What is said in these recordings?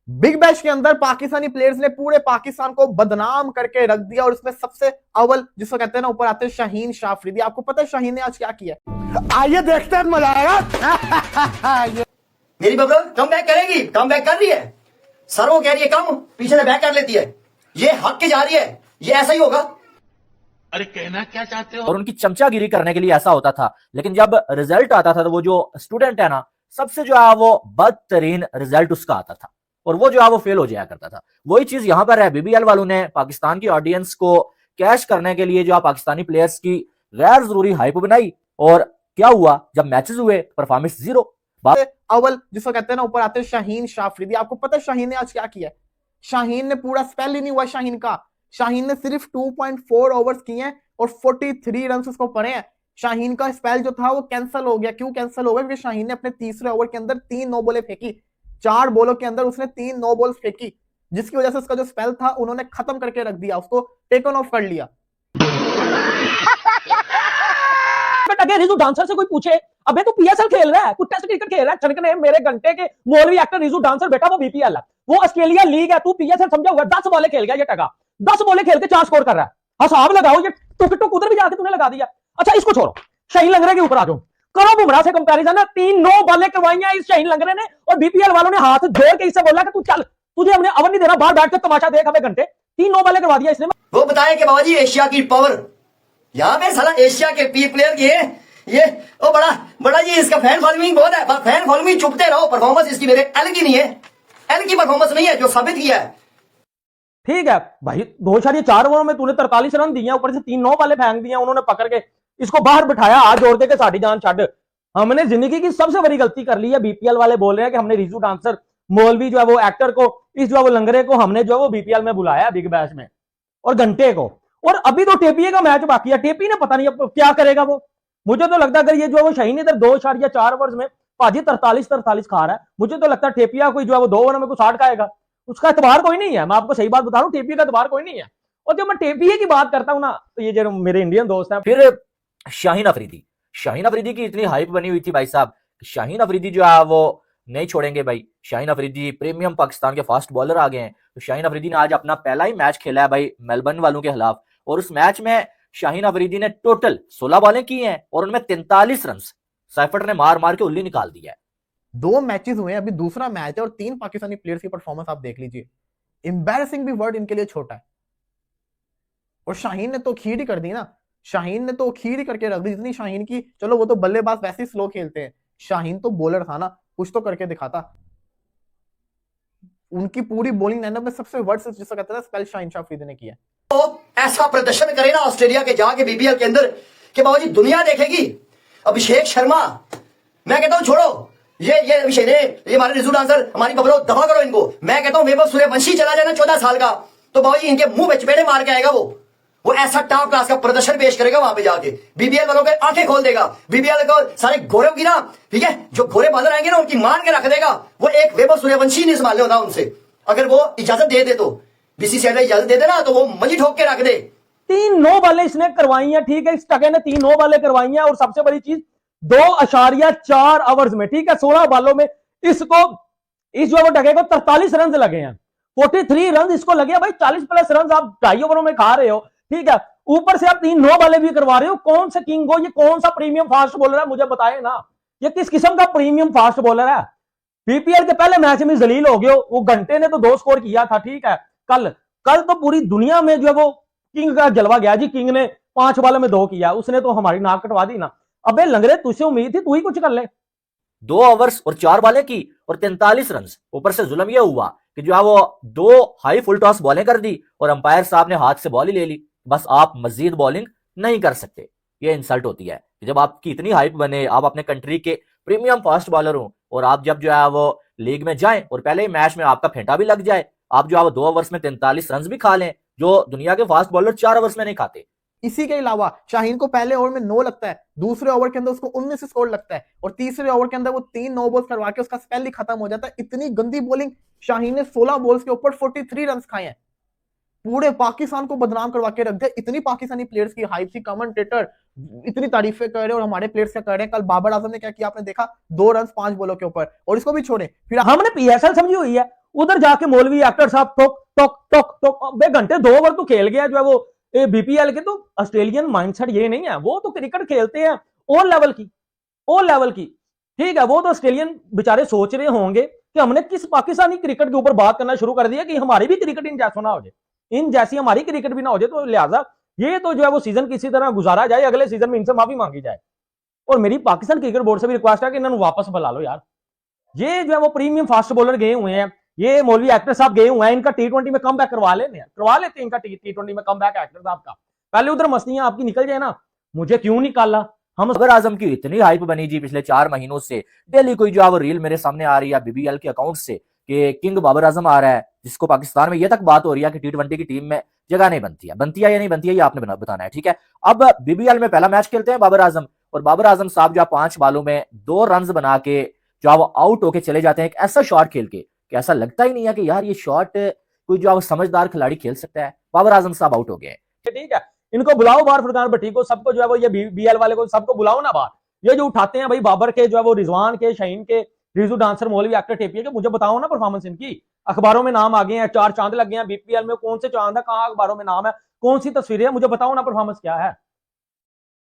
Big bash के अंदर Pakistani players ने पूरे पाकिस्तान को बदनाम करके रख दिया और उसमें सबसे अव्वल जिसको कहते हैं ना ऊपर आते हैं शाहीन शाह अफरीदी। आपको पता है शाहीन ने आज क्या किया? आइए देखते हैं, मजा आएगा। मेरी बबल कम बैक करेगी, कम बैक कर रही है, सर वो कह रही है कम, पीछे से बैक कर लेती है, ये हक के जा रही है, ये ऐसा ही होगा। अरे कहना क्या चाहते हो? और उनकी चमचागिरी करने के लिए ऐसा होता था, लेकिन जब रिजल्ट आता था तो वो जो स्टूडेंट है ना, सबसे जो है वो बदतरीन रिजल्ट उसका आता था और वो जो है वो फेल हो जाया करता था। वही चीज यहां पर है। बीबीएल वालों ने पाकिस्तान की ऑडियंस को कैश करने के लिए जो है पाकिस्तानी प्लेयर्स की गैर जरूरी हाइप बनाई और क्या हुआ, जब मैचेस हुए परफॉर्मेंस जीरो। अव्वल जिसको कहते हैं ना ऊपर आते हैं शाहीन शाह अफरीदी। आपको पता है शाहीन ने आज क्या किया? शाहीन ने पूरा स्पेल ही नहीं हुआ शाहीन का। शाहीन ने सिर्फ 2.4 ओवर्स किए हैं और 43 रन उसको पड़े हैं। शाहीन का स्पेल जो था वो कैंसिल हो गया। क्यों कैंसिल हो गया? क्योंकि शाहीन ने अपने तीसरे ओवर के अंदर 3 नो बॉलें फेंकी। 4 बॉलों के अंदर उसने 3 नो बॉल्स फेंकी, जिसकी वजह से उसका जो स्पेल था उन्होंने खत्म करके रख दिया, उसको टेकन ऑफ कर लिया। अगर रिजू डांसर से कोई पूछे अबे तू पीएसएल खेल रहा है, कुछ टेस्ट क्रिकेट खेल रहा है, छनकने मेरे घंटे के मौलवी एक्टर रिजू डांसर बेटा वो बीपीएल है, वो ऑस्ट्रेलिया लीग है, तू पीएसएल समझा हुआ। 10 बॉलें खेल गया ये टका, 10 बॉलें खेल के 4 स्कोर कर रहा है। हिसाब लगाओ, ये टुक उधर भी जाके तूने लगा दिया। अच्छा इसको छोड़ो, शाहीन लंगरे के ऊपर आ जाओ, करो बुमराह से कंपैरिजन। 3 नो बॉलें करवाई हैं इस शाहीन लंगरे ने और बीपीएल वालों ने हाथ जोड़ के इससे बोला कि तू चल, तुझे हमने अवन नहीं देना, बाहर बैठ के तमाशा देख हमें घंटे। 3 नो बॉलें करवा दिया इसने। वो बताया कि बाबा जी एशिया की पावर, यहाँ पे साला एशिया के प्लेयर की है ये, ओ बड़ा जी इसका फैन फॉलोइंग बहुत है। फैन फॉलोइंग चुपते रहो, परफॉर्मेंस इसकी मेरे एल की नहीं है, एल की परफॉर्मेंस नहीं है जो साबित किया है। ठीक है भाई, 2.4 ओवर में तूने 43 रन दिए, ऊपर से 3 नो वाले फेंक दिए उन्होंने पकड़ के, इसको बाहर बिठाया हाथ जोड़ के साड़ी जान छड़। हमने जिंदगी की सबसे बड़ी गलती कर ली है। बीपीएल वाले बोल रहे हैं कि हमने रिजू डांसर मौलवी जो है वो एक्टर को, इस जो है वो लंगरे को हमने जो है वो बीपीएल में बुलाया बिग बैश में और घंटे को, और अभी तो टेपीए का मैच बाकी है। टेपी ने पता नहीं अब क्या करेगा वो। मुझे तो लगता है अगर ये जो है वो शाहीन इधर 2.4 ओवर्स में भाजी 43 खा रहा है, मुझे तो लगता है टेपिया कोई जो है वो 2 ओवर में कुछ 60 खाएगा, उसका एतबार कोई नहीं है। मैं आपको सही बात बता रहा हूँ, टेपिया का एतबार कोई नहीं है। और जब मैं टेपिया की बात करता हूँ ना, तो ये जो मेरे इंडियन दोस्त हैं। फिर शाहीन अफरीदी की इतनी हाइप बनी हुई थी भाई साहब, शाहीन अफरीदी जो है वो नहीं छोड़ेंगे भाई। शाहीन अफरीदी प्रीमियम पाकिस्तान के फास्ट बॉलर आ गए हैं। तो शाहीन अफरीदी ने आज अपना पहला ही मैच खेला है भाई मेलबर्न वालों के खिलाफ, और उस मैच में शाहीन अफरीदी ने टोटल 16 बॉलें की हैं और उनमें 43 रन साइफर ने मार मार के उल्ली निकाल दिया है। 2 मैचेस हुए हैं, अभी दूसरा मैच है और 3 पाकिस्तानी प्लेयर्स की परफॉर्मेंस आप देख लीजिए। एम्बैरेसिंग भी वर्ड इनके लिए छोटा है। और शाहीन ने तो खीर ही कर दी ना, शाहीन ने तो खीर ही करके रख दी जितनी शाहीन की। चलो वो तो बल्लेबाज वैसे ही स्लो खेलते हैं, शाहीन तो बॉलर था ना, कुछ तो करके दिखाता। उनकी पूरी बॉलिंग लाइनअप में सबसे वर्स्ट जिसको कहते हैं स्पेल शाहीन शाह अफरीदी ने किया। तो ऐसा प्रदर्शन करे ना ऑस्ट्रेलिया के जाके बीबीएल के अंदर कि बाबा जी दुनिया देखेगी। अभिषेक शर्मा, मैं कहता हूं छोड़ो ये अभिषेक, ये हमारे रिजू डांसर, हमारी बबलो दफा करो इनको। मैं कहता हूं वैभव सूर्यवंशी चला जाए ना 14 साल का, तो बाबा जी इनके मुंह में चपेड़े मार के आएगा वो ऐसा टॉप क्लास का प्रदर्शन पेश करेगा वहां पे जाके, बीबीएल वालों के आंखें खोल देगा। बीबीएल को सारे घोड़ों की ना, ठीक है, जो घोड़े बांधर आएंगे ना उनकी मान के रख देगा। वो एक वैभव सूर्यवंशी नहीं संभालने होता उनसे, अगर वो इजाजत दे तो बीसीसीआई इजाजत दे देना तो वो मंजी ठोक के रख दे। 3 नो बॉलें इसने करवाई हैं, ठीक है, इस टके ने 3 नो बॉलें करवाई हैं और सबसे बड़ी चीज 2.4 ओवर्स में, ठीक है, 16 बॉलों में इसको, इस जो टके को 43 रन लगे हैं, 43 रन इसको लगे भाई। 40+ रन आप 2.5 ओवरों में खा रहे हो, ठीक है, ऊपर से आप 3 नो बॉलें भी करवा रहे हो। कौन सा किंग हो, ये कौन सा प्रीमियम फास्ट बॉलर है, मुझे बताए ना, ये किस किस्म का प्रीमियम फास्ट बॉलर है। बीपीएल के पहले मैच में जलील हो गए, वो घंटे ने तो 2 स्कोर किया था, ठीक है, कल तो पूरी दुनिया में जो है वो किंग का जलवा गया जी। किंग ने 5 बॉलों में 2 किया, उसने तो हमारी नाक कटवा दी ना। अबे लंगरे तुझसे उम्मीद थी तू ही कुछ कर ले। 2 ओवर्स और 4 बॉलें की और 43 रन। ऊपर से जुल्म यह हुआ कि जो है वो 2 हाई फुल टॉस बॉलें कर दी और अंपायर साहब ने हाथ से बॉल ही ले ली। बस आप मजीद बॉलिंग नहीं कर सकते। ये इंसल्ट होती है कि जब आपकी इतनी हाइप बने, आप अपने कंट्री के प्रीमियम फास्ट बॉलर हो और आप जब जो है वो लीग में जाएं और पहले ही मैच में आपका फेंटा भी लग जाए, आप जो है वो 2 ओवर्स में 43 रन भी खा लें, जो दुनिया के फास्ट बॉलर 4 ओवर्स में नहीं खाते। इसी के अलावा शाहीन को पहले ओवर में 9 लगता है, दूसरे ओवर के अंदर उसको 19 स्कोर लगता है और तीसरे ओवर के अंदर वो 3 नो बॉल्स करवा के उसका स्पेल ही खत्म हो जाता है। इतनी गंदी बॉलिंग, शाहीन ने 16 बॉल्स के ऊपर 43 रन खाए हैं, पूरे पाकिस्तान को बदनाम करवा के रख दिया। इतनी पाकिस्तानी प्लेयर्स की हाइप थी, कमेंटेटर इतनी तारीफें कर रहे हैं और हमारे प्लेयर्स क्या कर रहे हैं। कल बाबर आजम ने क्या किया आपने देखा, 2 रन 5 बॉलों के ऊपर, और इसको भी छोड़े। फिर हमने पीएसएल समझी हुई है, उधर जाके मौलवी एक्टर साहब टोक टोक टोक टोक, बे घंटे 2 ओवर तो खेल गया जो है वो बीपीएल के। तो ऑस्ट्रेलियन माइंडसेट ये नहीं है, वो तो क्रिकेट खेलते हैं ओ लेवल की, ठीक है। वो तो ऑस्ट्रेलियन बेचारे सोच रहे होंगे कि हमने किस पाकिस्तानी क्रिकेट के ऊपर बात करना शुरू कर दिया कि हमारी भी क्रिकेट इन जैसा ना हो जाए, इन जैसी हमारी क्रिकेट भी ना हो जाए। तो लिहाजा ये तो जो है वो सीजन किसी तरह गुजारा जाए, अगले सीजन में इनसे माफी मांगी जाए। और मेरी पाकिस्तान क्रिकेट बोर्ड से भी रिक्वेस्ट है कि इन्होंने वापस बुला लो यार। ये जो है वो प्रीमियम फास्ट बॉलर गए हुए हैं, ये मौलवी एक्टर साहब गए हुए हैं, इनका T20 में कम बैक करवा लेते हैं इनका T20 में कम बैक एक्टर साहब का। पहले उधर मस्तियां आपकी निकल जाए ना, मुझे क्यों निकाला। हम बाबर आजम की इतनी हाइप बनी जी पिछले 4 महीनों से, डेली कोई जो है वो रील मेरे सामने आ रही है बीबीएल के अकाउंट से कि किंग बाबर आजम आ रहा है, जिसको पाकिस्तान में ये तक बात हो रही है कि T20 की टीम में जगह नहीं बनती है या नहीं बनती है, ये आपने बताना है, ठीक है। अब बीबीएल में पहला मैच खेलते हैं बाबर आजम, और बाबर आजम साहब जो 5 बालों में 2 रन बना के जो वो आउट होके चले जाते हैं, एक ऐसा शॉट खेल के कि ऐसा लगता ही नहीं है कि यार ये शॉट कोई जो समझदार खिलाड़ी खेल सकता है। बाबर आजम साहब आउट हो गए, ठीक है। इनको बुलाओ बाहर, फुरकान भट्टी को, सबको जो है वो ये बीएल वाले को सबको बुलाओ ना बाहर। ये जो उठाते हैं भाई बाबर के जो है वो रिजवान के, शाहीन के, रिजू डांसर, मौलवी एक्टर टेपिया के, मुझे बताओ ना परफॉर्मेंस इनकी। अखबारों में नाम आ गए हैं, 4 चांद लग गए हैं बीपीएल में, कौन से चांद है, कहां अखबारों में नाम है, कौन सी तस्वीरें है, मुझे बताओ ना परफॉर्मेंस क्या है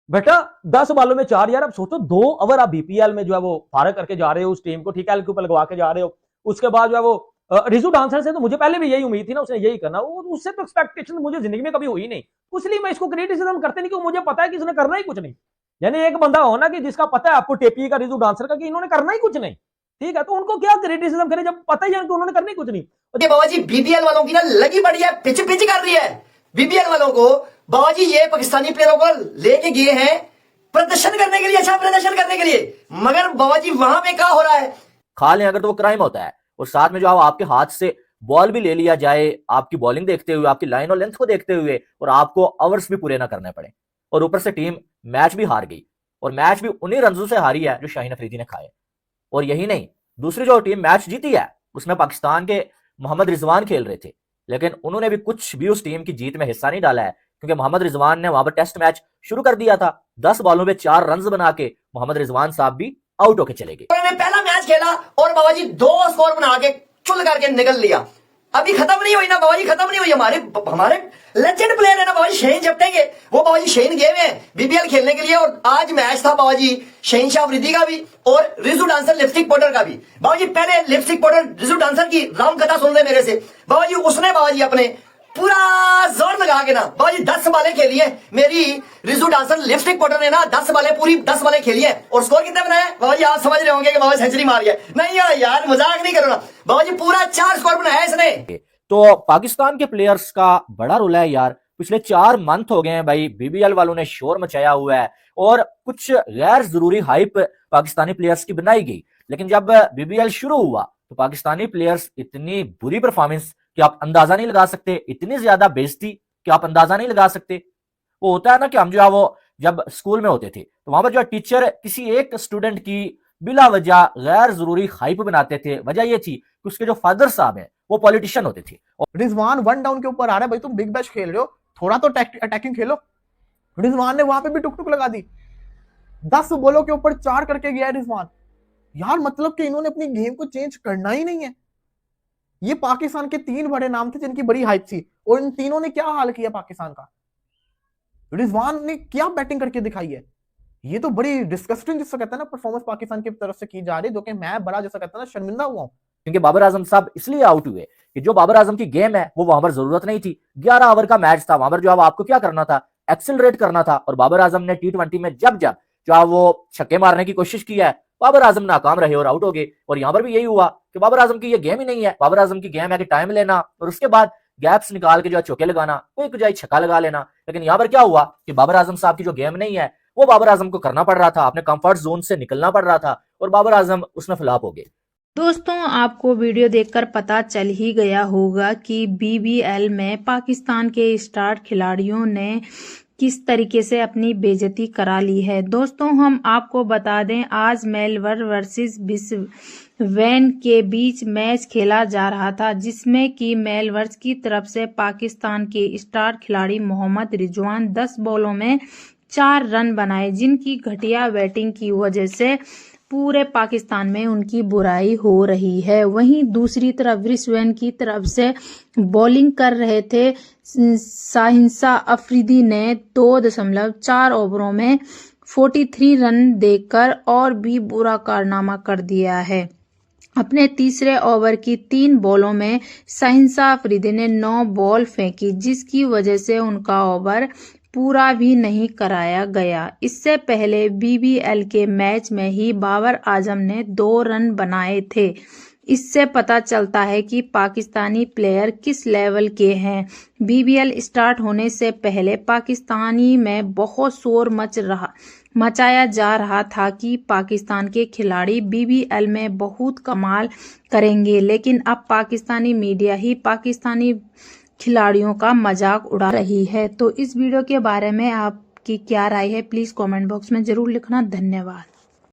बेटा। 10 बालों में 4 यार। अब सोचो 2 ओवर आप बीपीएल में जो है वो फारग करके जा रहे हो उस टीम को, ठीक है, के ऊपर लगवा के जा रहे हो। उसके बाद जो है वो रिजू डांसर से तो मुझे पहले भी यही उम्मीद थी ना, उसने यही करना, उससे तो एक्सपेक्टेशन मुझे जिंदगी में कभी हुई नहीं, इसलिए मैं इसको क्रिटिसिज्म करते नहीं, क्योंकि मुझे पता है कि इसने करना ही कुछ नहीं। यानी एक बंदा हो ना कि जिसका पता है आपको टेपी का, रिजू डांसर का, कि इन्होंने करना ही कुछ नहीं, ठीक है, तो उनको क्या क्रिटिसिज्म करें जब पता ही है कि उन्होंने करना ही कुछ नहीं। बाबा जी बीबीएल वालों की ना लगी पड़ी है, पिच पिच कर रही है बीबीएल वालों को। बाबा जी ये पाकिस्तानी प्लेयरों को लेके गए हैं प्रदर्शन करने के लिए, अच्छा प्रदर्शन करने के लिए, मगर बाबा जी वहां पे क्या हो रहा है, खा लें अगर तो वो क्राइम होता है। और साथ में जो आपके हाथ से बॉल भी ले लिया जाए, आपकी बॉलिंग देखते हुए, आपकी लाइन और लेंथ को देखते हुए, और आपको ओवर्स भी पूरे ना करने पड़े, और ऊपर से टीम मैच भी हार गई, और मैच भी उन्हीं रनों से हारी है जो शाहीन अफरीदी ने खाए। और यही नहीं, दूसरी जो टीम मैच जीती है उसमें पाकिस्तान के मोहम्मद रिजवान खेल रहे थे, लेकिन उन्होंने भी कुछ भी उस टीम की जीत में हिस्सा नहीं डाला है, क्योंकि मोहम्मद रिजवान ने वहां पर टेस्ट मैच शुरू कर दिया था। 10 बॉलों में 4 रन बना के मोहम्मद रिजवान साहब भी आउट होके चले गए। उन्होंने पहला मैच खेला और बाबा जी 2 स्कोर बना के चुल करके निकल लिया। अभी खत्म नहीं हुई ना बाबा जी, खत्म नहीं हुई। हमारे लेजेंड प्लेयर है ना बाबा जी, शहीन जपटेंगे, वो बाबा जी शहीन गए हुए हैं बीबीएल खेलने के लिए। और आज मैच था बाबा जी शहीन शाह अफरीदी का भी और रिजू डांसर लिपस्टिक पाउडर का भी। बाबा जी पहले लिपस्टिक पाउडर रिजू डांसर की राम कथा सुन रहे मेरे से। बाबा जी उसने बाबा जी अपने पूरा जोर लगा के ना बाबा जी 10 बालें खेली है, मेरी रिजू डांसर लिपस्टिक पाउडर ने ना 10 बालें पूरी 10 बालें खेली है। और स्कोर कितना बनाया बाबा जी, आप समझ रहे होंगे कि बाबा सेंचुरी मार गया। नहीं यार मजाक नहीं करो ना, बाबा जी पूरा 4 स्कोर बनाया इसने। तो पाकिस्तान के प्लेयर्स का बड़ा रोल है यार। पिछले 4 मंथ हो गए हैं भाई, बीबीएल वालों ने शोर मचाया हुआ है और कुछ गैर जरूरी हाइप पाकिस्तानी प्लेयर्स की बनाई गई। लेकिन जब बीबीएल शुरू हुआ तो पाकिस्तानी प्लेयर्स इतनी बुरी परफॉर्मेंस कि आप अंदाजा नहीं लगा सकते, इतनी ज्यादा बेइज्जती कि आप अंदाजा नहीं लगा सकते। वो होता है ना कि हम जो है वो जब स्कूल में होते थे तो वहां पर जो टीचर किसी एक स्टूडेंट की बिला वजह गैर जरूरी हाइप बनाते थे। वजह ये थी कि उसके जो फादर साहब हैं वो पॉलिटिशियन होते थे। रिजवान 1 डाउन के ऊपर आ रहा है भाई, तुम बिग बैश खेल रहे हो, थोड़ा तो अटैकिंग खेलो। रिजवान ने वहां पे भी टुक लगा दी, 10 बॉलों के ऊपर 4 करके गया रिजवान। यार मतलब कि इन्होंने अपनी गेम को चेंज करना ही नहीं है। ये पाकिस्तान के 3 बड़े नाम थे जिनकी बड़ी हाइप थी, और इन तीनों ने क्या हाल किया पाकिस्तान का। रिजवान ने क्या बैटिंग करके दिखाई है, ये तो बड़ी डिस्कस्टिंग जिसको कहते हैं ना परफॉर्मेंस पाकिस्तान की तरफ से की जा रही है, जो कि मैं बड़ा जैसा कहता है ना शर्मिंदा हुआ हूं। क्योंकि बाबर आजम साहब इसलिए आउट हुए कि जो बाबर आजम की गेम है वो वहां पर जरूरत नहीं थी। 11 ओवर का मैच था, वहां पर जो आपको क्या करना था, एक्सेलरेट करना था। और बाबर आजम ने T20 में जब जो वो छक्के मारने की कोशिश की है, बाबर आजम नाकाम रहे और आउट हो गए। और यहां पर भी यही हुआ कि बाबर आजम की ये गेम ही नहीं है। बाबर आजम की गेम है कि टाइम लेना और उसके बाद गैप्स निकाल के जो चौके लगाना, कोई जाए छक्का लगा लेना। लेकिन यहां पर क्या हुआ कि बाबर आजम साहब की जो गेम नहीं है वो बाबर आजम को करना पड़ रहा था, अपने कंफर्ट जोन से निकलना पड़ रहा था, और बाबर आजम उसमें फ्लॉप हो गए। दोस्तों आपको वीडियो देखकर पता चल ही गया होगा कि बीबीएल में पाकिस्तान के स्टार खिलाड़ियों ने किस तरीके से अपनी बेइज्जती करा ली है। दोस्तों हम आपको बता दें, आज मेलबर्न वर्सेस ब्रिस्बेन के बीच मैच खेला जा रहा था, जिसमें कि मेलबर्न की तरफ से पाकिस्तान के स्टार खिलाड़ी मोहम्मद रिजवान 10 बॉलों में 4 रन बनाए, जिनकी घटिया बैटिंग की वजह से पूरे पाकिस्तान में उनकी बुराई हो रही है। वहीं दूसरी तरफ रिस्वान की तरफ से बॉलिंग कर रहे थे शाहिंशा अफरीदी ने 2.4 ओवरों में 43 रन देकर और भी बुरा कारनामा कर दिया है। अपने तीसरे ओवर की 3 बॉलों में शाहिंशा अफरीदी ने 9 बॉल फेंकी, जिसकी वजह से उनका ओवर पूरा भी नहीं कराया गया। इससे पहले बीबीएल के मैच में ही बाबर आजम ने 2 रन बनाए थे। इससे पता चलता है कि पाकिस्तानी प्लेयर किस लेवल के हैं। बीबीएल स्टार्ट होने से पहले पाकिस्तानी में बहुत शोर मचाया जा रहा था कि पाकिस्तान के खिलाड़ी बीबीएल में बहुत कमाल करेंगे, लेकिन अब पाकिस्तानी मीडिया ही पाकिस्तानी खिलाड़ियों का मजाक उड़ा रही है। तो इस वीडियो के बारे में आपकी क्या राय है, प्लीज कमेंट बॉक्स में जरूर लिखना। धन्यवाद।